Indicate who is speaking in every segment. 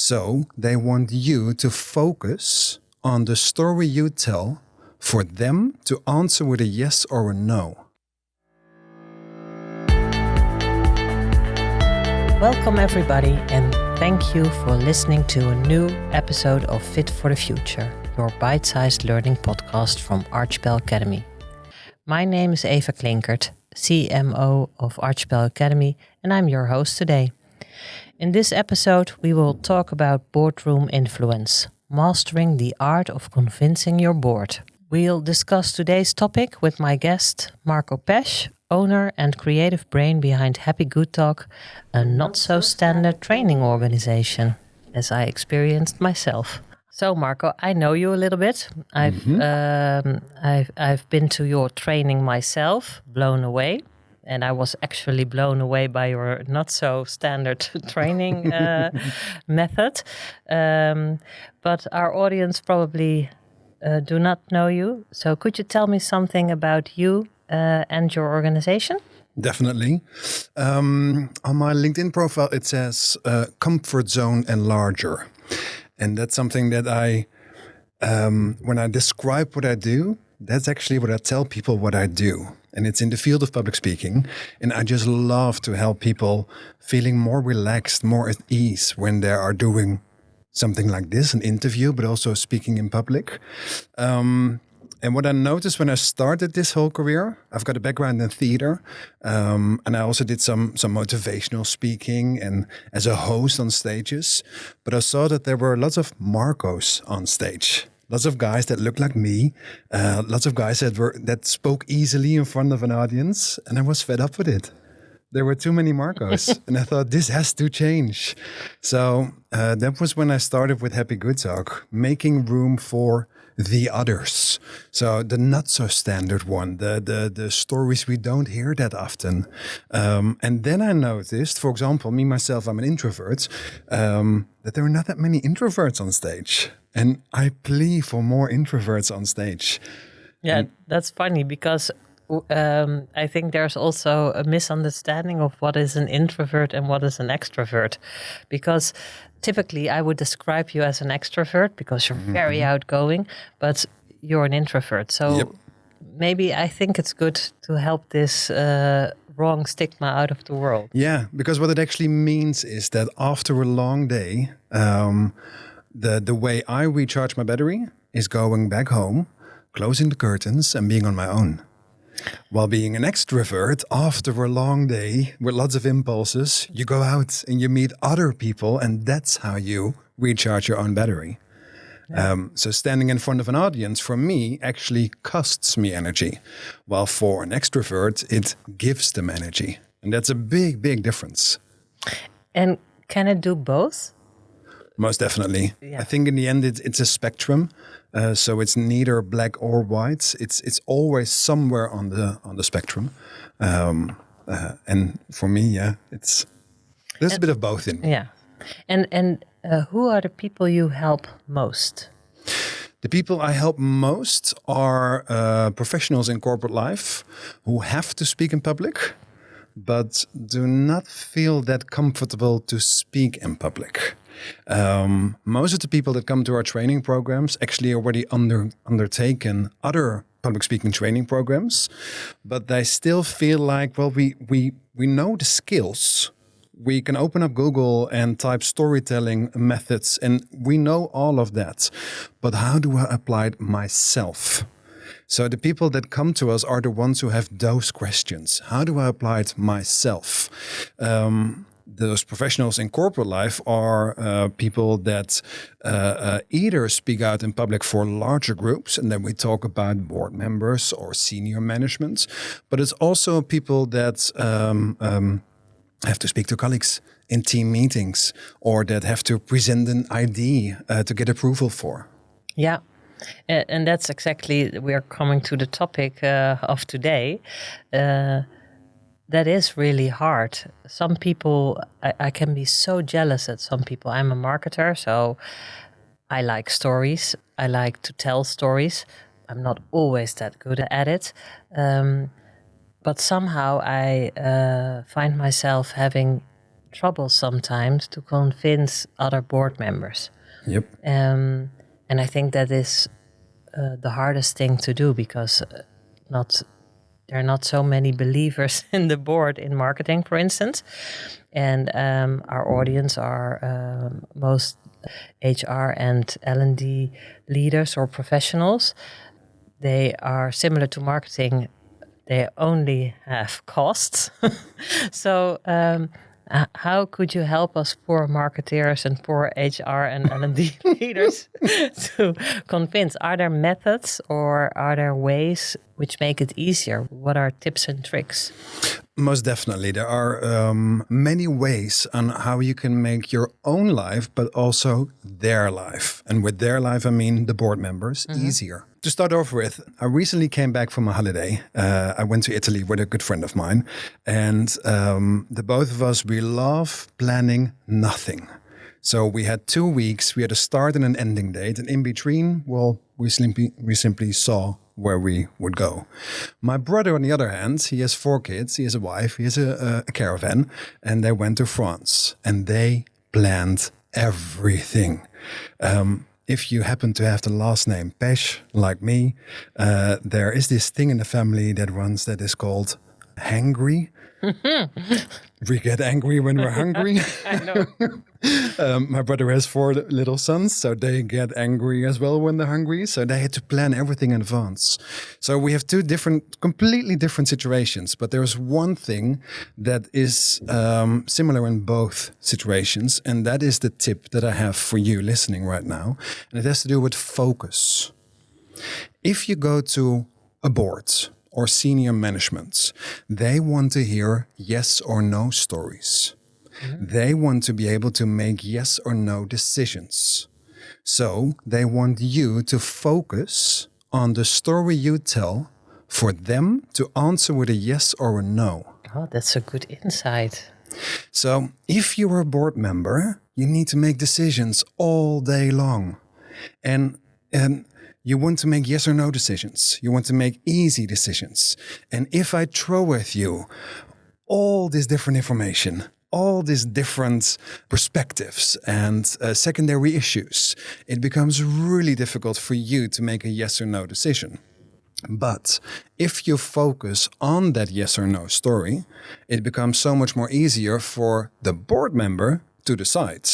Speaker 1: So they want you to focus on the story you tell for them to answer with a yes or a no.
Speaker 2: Welcome everybody, and thank you for listening to a new episode of Fit for the Future, your bite-sized learning podcast from Archipel Academy. My name is Eva Klinkert, CMO of Archipel Academy, and I'm your host today. In this episode, we will talk about boardroom influence, mastering the art of convincing your board. We'll discuss today's topic with my guest, Marco Pesch, owner and creative brain behind Happy Good Talk, a not-so-standard training organization, as I experienced myself. So, Marco, I know you a little bit. I've been to your training myself, blown away. And I was actually blown away by your not-so-standard training method. But our audience probably do not know you. So could you tell me something about you and your organization?
Speaker 1: Definitely. On my LinkedIn profile, it says comfort zone enlarger. And that's something that when I describe what I do, that's actually what I tell people what I do. And it's in the field of public speaking. And I just love to help people feeling more relaxed, more at ease when they are doing something like this, an interview, but also speaking in public. And what I noticed when I started this whole career, I've got a background in theater, and I also did some motivational speaking and as a host on stages. But I saw that there were lots of Marcos on stage, lots of guys that looked like me, lots of guys that spoke easily in front of an audience, and I was fed up with it. There were too many Marcos, and I thought this has to change. So that was when I started with Happy Good Talk, making room for the others. So the not so standard one, the stories we don't hear that often. And then I noticed, for example, me myself, I'm an introvert, that there are not that many introverts on stage. And I plea for more introverts on stage.
Speaker 2: Yeah, that's funny because I think there's also a misunderstanding of what is an introvert and what is an extrovert. Because typically I would describe you as an extrovert because you're very outgoing, but you're an introvert. So maybe I think it's good to help this wrong stigma out of the world.
Speaker 1: Yeah, because what it actually means is that after a long day, the way I recharge my battery is going back home, closing the curtains and being on my own. While being an extrovert, after a long day with lots of impulses, you go out and you meet other people, and that's how you recharge your own battery. Yeah. So standing in front of an audience, for me, actually costs me energy, while for an extrovert, it gives them energy. And that's a big, big difference.
Speaker 2: And can it do both?
Speaker 1: Most definitely. Yeah. I think in the end, it's a spectrum. So it's neither black or white. It's always somewhere on the spectrum. And for me, there's a bit of both in me.
Speaker 2: Yeah. And who are the people you help most?
Speaker 1: The people I help most are professionals in corporate life who have to speak in public, but do not feel that comfortable to speak in public. Most of the people that come to our training programs actually already undertaken other public speaking training programs, but they still feel like, well, we know the skills. We can open up Google and type storytelling methods, and we know all of that. But how do I apply it myself? So the people that come to us are the ones who have those questions. How do I apply it myself? Those professionals in corporate life are people that either speak out in public for larger groups, and then we talk about board members or senior management, but it's also people that have to speak to colleagues in team meetings or that have to present an ID to get approval for.
Speaker 2: Yeah. And that's exactly, we are coming to the topic of today. That is really hard. Some people, I can be so jealous at some people. I'm a marketer, so I like stories. I like to tell stories. I'm not always that good at it. But somehow I find myself having trouble sometimes to convince other board members.
Speaker 1: Yep.
Speaker 2: And I think that is the hardest thing to do, because there are not so many believers in the board in marketing, for instance. And our audience are most HR and L&D leaders or professionals. They are similar to marketing. They only have costs. So how could you help us poor marketeers and poor HR and L&D leaders to convince? Are there methods or are there ways which make it easier? What are tips and tricks?
Speaker 1: Most definitely. There are many ways on how you can make your own life, but also their life. And with their life, I mean the board members, easier. To start off with, I recently came back from a holiday. I went to Italy with a good friend of mine. And the both of us, we love planning nothing. So we had 2 weeks. We had a start and an ending date. And in between, well, we simply saw where we would go. My brother, on the other hand, he has 4 kids. He has a wife. He has a caravan. And they went to France. And they planned everything. If you happen to have the last name Pesch, like me, there is this thing in the family that runs that is called hangry. We get angry when we're hungry.
Speaker 2: I know.
Speaker 1: My brother has 4 little sons, so they get angry as well when they're hungry. So they had to plan everything in advance. So we have 2 completely different situations. But there's one thing that is similar in both situations. And that is the tip that I have for you listening right now. And it has to do with focus. If you go to a board or senior management, they want to hear yes or no stories. They want to be able to make yes or no decisions. So they want you to focus on the story you tell for them to answer with a yes or a no.
Speaker 2: Oh, that's a good insight.
Speaker 1: So if you're a board member, you need to make decisions all day long. And you want to make yes or no decisions. You want to make easy decisions. And if I throw at you all this different information, all these different perspectives and secondary issues, it becomes really difficult for you to make a yes or no decision. But if you focus on that yes or no story, it becomes so much more easier for the board member to decide.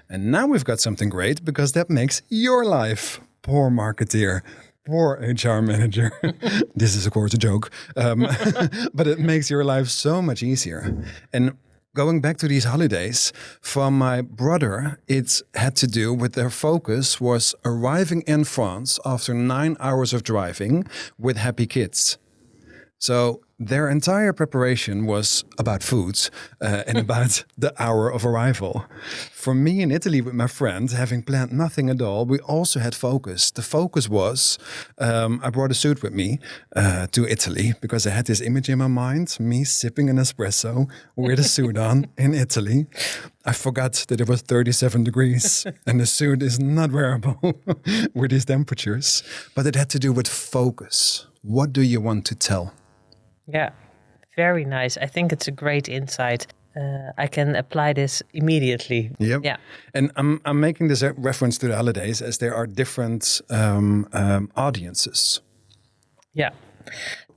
Speaker 1: And now we've got something great, because that makes your life, poor marketeer, poor HR manager. This is, of course, a joke. But it makes your life so much easier. And going back to these holidays, for my brother, it had to do with their focus was arriving in France after 9 hours of driving with happy kids. So their entire preparation was about food and about the hour of arrival. For me in Italy with my friend, having planned nothing at all, we also had focus. The focus was, I brought a suit with me to Italy because I had this image in my mind, me sipping an espresso with a suit on in Italy. I forgot that it was 37 degrees and the suit is not wearable with these temperatures. But it had to do with focus. What do you want to tell?
Speaker 2: Yeah, very nice. I think it's a great insight. I can apply this immediately.
Speaker 1: Yep.
Speaker 2: Yeah.
Speaker 1: And I'm making this a reference to the holidays as there are different audiences.
Speaker 2: Yeah.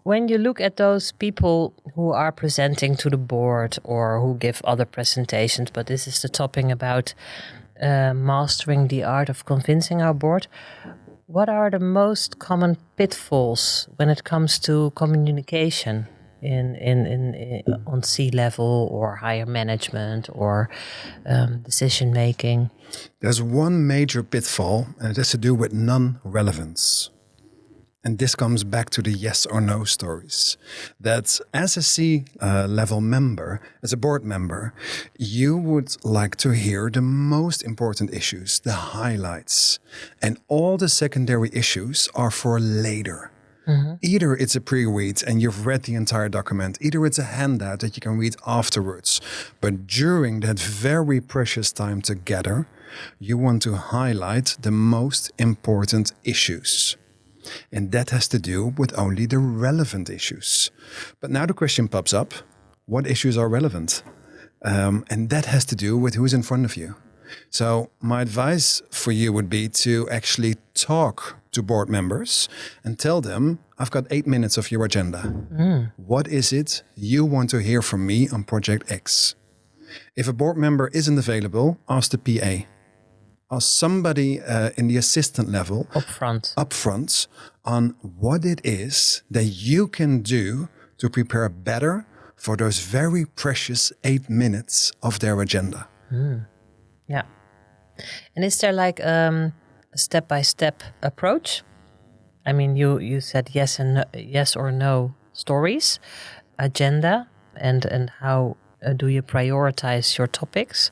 Speaker 2: When you look at those people who are presenting to the board or who give other presentations, but this is the topic about mastering the art of convincing our board. What are the most common pitfalls when it comes to communication on C-level or higher management or decision making?
Speaker 1: There's one major pitfall, and it has to do with non-relevance. And this comes back to the yes or no stories. That as a C-level member, as a board member, you would like to hear the most important issues, the highlights. And all the secondary issues are for later. Mm-hmm. Either it's a pre-read and you've read the entire document, either it's a handout that you can read afterwards. But during that very precious time together, you want to highlight the most important issues. And that has to do with only the relevant issues. But now the question pops up, what issues are relevant? And that has to do with who's in front of you. So my advice for you would be to actually talk to board members and tell them, I've got 8 minutes of your agenda. What is it you want to hear from me on Project X? If a board member isn't available, ask the PA. Ask somebody in the assistant level upfront on what it is that you can do to prepare better for those very precious 8 minutes of their agenda.
Speaker 2: Yeah. And is there like a step-by-step approach? I mean, you said yes or no stories, agenda, and how do you prioritize your topics?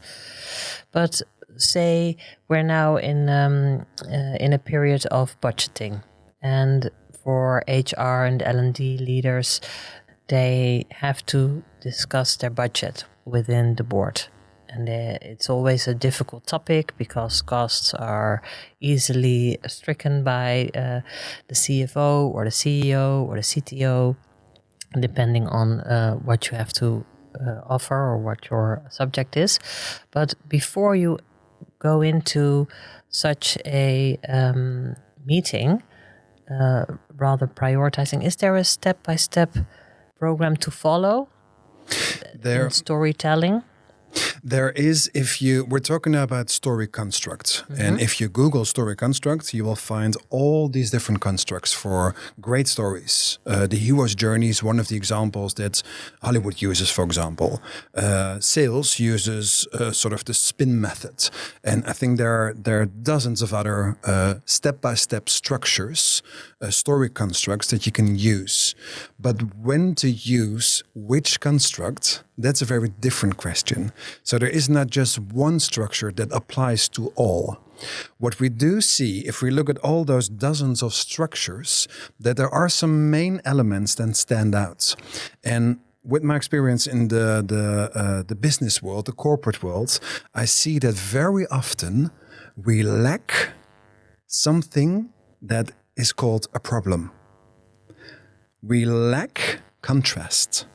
Speaker 2: But say we're now in a period of budgeting, and for HR and L&D leaders, they have to discuss their budget within the board. And it's always a difficult topic because costs are easily stricken by the CFO or the CEO or the CTO, depending on what you have to offer or what your subject is. But before you go into such a meeting, rather prioritizing, is there a step-by-step program to follow in storytelling?
Speaker 1: There is, we're talking about story constructs. And if you Google story constructs, you will find all these different constructs for great stories. The hero's journey is one of the examples that Hollywood uses, for example. Sales uses sort of the spin method. And I think there are dozens of other step-by-step structures, story constructs that you can use. But when to use which construct, that's a very different question. So there is not just one structure that applies to all. What we do see, if we look at all those dozens of structures, that there are some main elements that stand out. And with my experience in the business world, the corporate world, I see that very often we lack something that is called a problem. We lack contrast.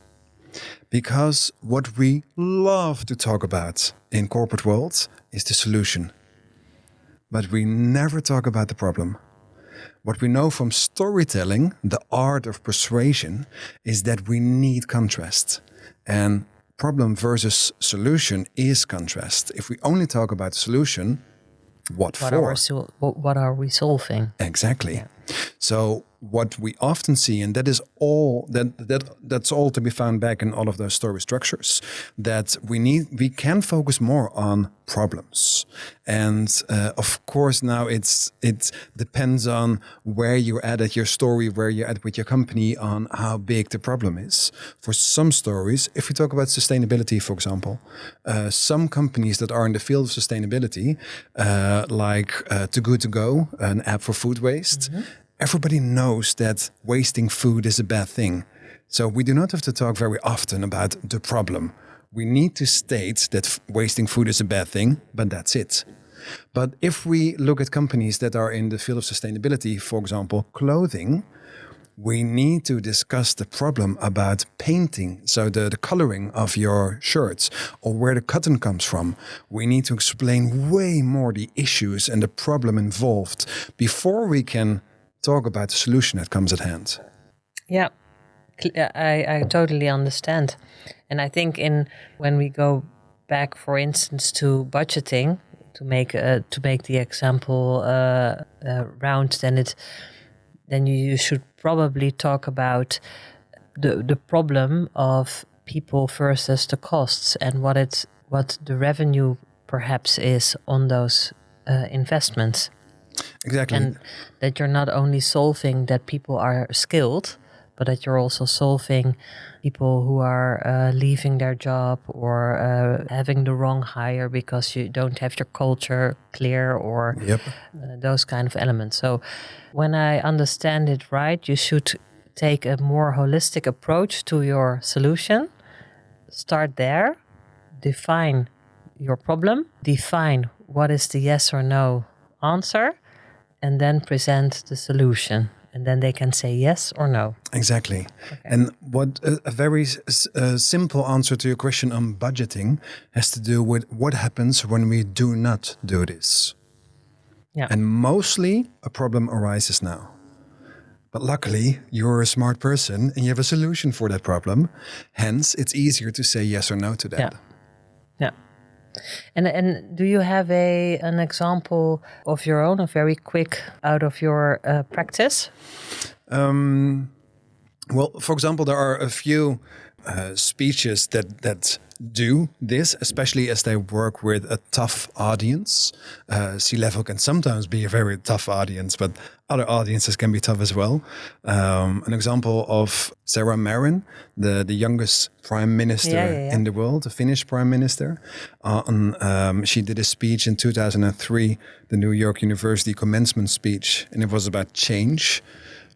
Speaker 1: Because what we love to talk about in corporate world is the solution. But we never talk about the problem. What we know from storytelling, the art of persuasion, is that we need contrast. And problem versus solution is contrast. If we only talk about the solution, what for?
Speaker 2: What are we solving?
Speaker 1: Exactly. Yeah. So what we often see, and that is all that's all to be found back in all of those story structures, that we can focus more on problems. And of course now it depends on where you're at your story, where you're at with your company, on how big the problem is. For some stories, if we talk about sustainability, for example, some companies that are in the field of sustainability, like Too Good To Go, an app for food waste, everybody knows that wasting food is a bad thing. So we do not have to talk very often about the problem. We need to state that wasting food is a bad thing, but that's it. But if we look at companies that are in the field of sustainability, for example, clothing, we need to discuss the problem about painting, so the coloring of your shirts or where the cotton comes from. We need to explain way more the issues and the problem involved before we can talk about the solution that comes at hand.
Speaker 2: Yeah, I totally understand. And I think when we go back, for instance, to budgeting, to make the example round, then you should probably talk about the problem of people versus the costs and what the revenue perhaps is on those investments.
Speaker 1: Exactly.
Speaker 2: And that you're not only solving that people are skilled, but that you're also solving people who are leaving their job or having the wrong hire because you don't have your culture clear or those kind of elements. So when I understand it right, you should take a more holistic approach to your solution. Start there, define your problem, define what is the yes or no answer, and then present the solution. and then they can say yes or no.
Speaker 1: Exactly. And what a very simple answer to your question on budgeting has to do with what happens when we do not do this.
Speaker 2: Yeah.
Speaker 1: And mostly a problem arises now. But luckily, you're a smart person and you have a solution for that problem. Hence, it's easier to say yes or no to that.
Speaker 2: Yeah. Yeah. And do you have an example of your own, a very quick out of your practice?
Speaker 1: Well, for example, there are a few speeches that do this, especially as they work with a tough audience. C-level can sometimes be a very tough audience, but other audiences can be tough as well. An example of Sarah Marin, the youngest prime minister in the world, the Finnish prime minister. She did a speech in 2003, the New York University commencement speech, and it was about change.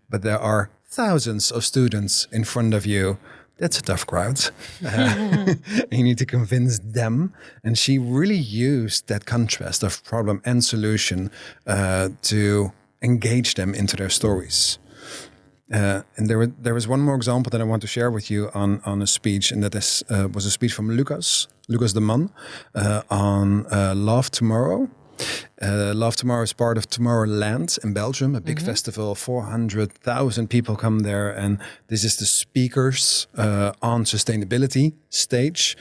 Speaker 1: But there are thousands of students in front of you. That's a tough crowd. You need to convince them. And she really used that contrast of problem and solution to engage them into their stories. And there was one more example that I want to share with you on a speech, and that was a speech from Lucas de Man, on Love Tomorrow. Love Tomorrow is part of Tomorrowland in Belgium, a big festival. 400,000 people come there, and this is the speakers on sustainability stage.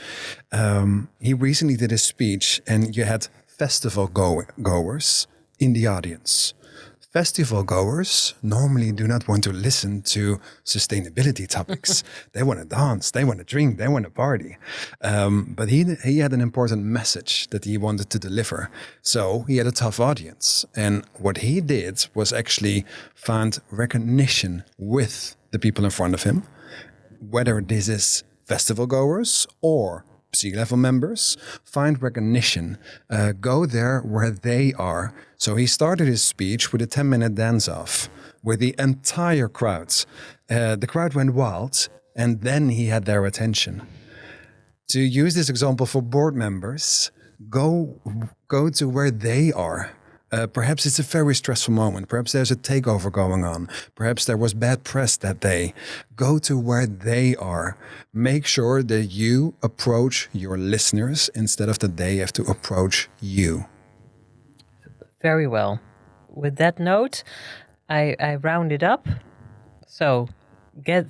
Speaker 1: He recently did a speech, and you had festival goers in the audience. Festival goers normally do not want to listen to sustainability topics. They want to dance, they want to drink, they want to party. But he had an important message that he wanted to deliver. So he had a tough audience. And what he did was actually find recognition with the people in front of him, whether this is festival goers or C-level members, find recognition, go there where they are. So he started his speech with a 10-minute dance-off with the entire crowd. The crowd went wild, and then he had their attention. To use this example for board members, go to where they are. Perhaps it's a very stressful moment. Perhaps there's a takeover going on. Perhaps there was bad press that day. Go to where they are. Make sure that you approach your listeners instead of that they have to approach you.
Speaker 2: Very well. With that note, I round it up. So get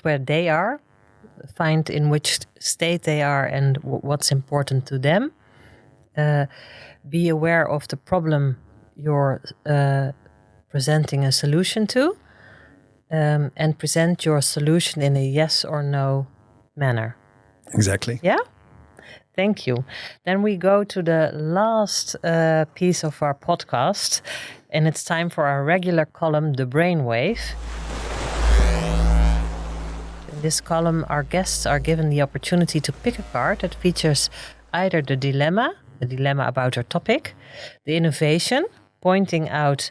Speaker 2: where they are, find in which state they are and what's important to them. Be aware of the problem you're presenting a solution to, and present your solution in a yes or no manner.
Speaker 1: Exactly.
Speaker 2: Yeah? Thank you. Then we go to the last piece of our podcast, and it's time for our regular column, The Brainwave. In this column, our guests are given the opportunity to pick a card that features either the dilemma about our topic, the innovation, pointing out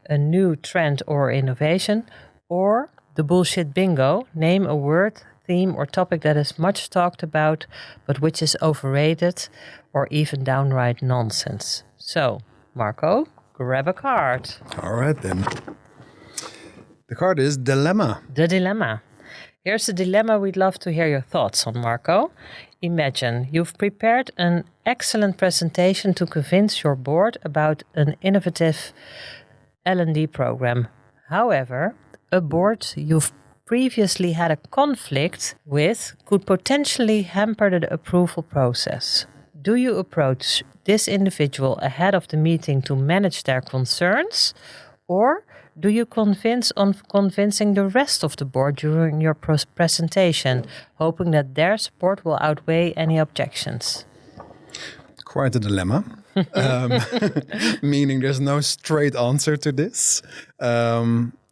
Speaker 2: a new trend or innovation, or the bullshit bingo, name a word, theme, or topic that is much talked about, but which is overrated or even downright nonsense. So, Marco, grab a card.
Speaker 1: All right, then. The card is Dilemma.
Speaker 2: The dilemma. Here's the dilemma we'd love to hear your thoughts on, Marco. Imagine you've prepared an excellent presentation to convince your board about an innovative L&D program. However, a board you've previously had a conflict with could potentially hamper the approval process. Do you approach this individual ahead of the meeting to manage their concerns, or do you convincing the rest of the board during your presentation, hoping that their support will outweigh any objections?
Speaker 1: Quite a dilemma. Meaning there's no straight answer to this.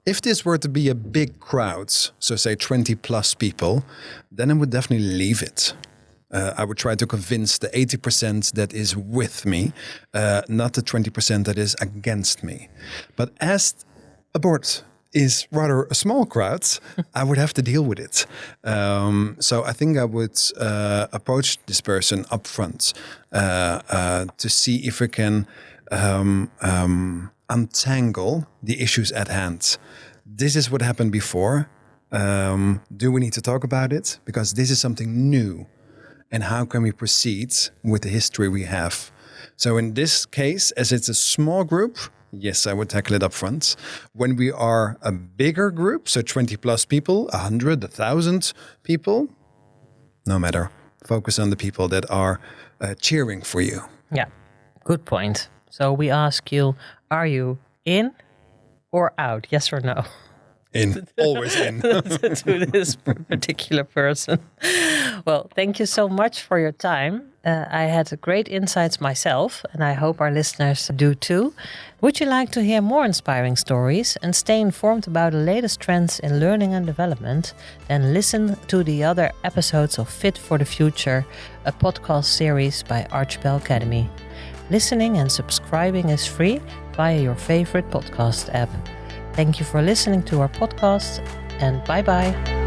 Speaker 1: If this were to be a big crowd, so say 20 plus people, then I would definitely leave it. I would try to convince the 80% that is with me, not the 20% that is against me. But as a board is rather a small crowd, I would have to deal with it. So I think I would approach this person up front to see if we can untangle the issues at hand. this is what happened before. Do we need to talk about it? Because this is something new. And how can we proceed with the history we have? So in this case, as it's a small group, yes, I would tackle it up front. When we are a bigger group, so 20 plus people, 100, 1,000 people, no matter. Focus on the people that are cheering for you.
Speaker 2: Yeah, good point. So we ask you, are you in or out? Yes or no?
Speaker 1: In, always in.
Speaker 2: To this particular person. Well, thank you so much for your time. I had great insights myself, and I hope our listeners do too. Would you like to hear more inspiring stories and stay informed about the latest trends in learning and development? Then listen to the other episodes of Fit for the Future, a podcast series by Archipel Academy. Listening and subscribing is free via your favorite podcast app. Thank you for listening to our podcast, and bye-bye.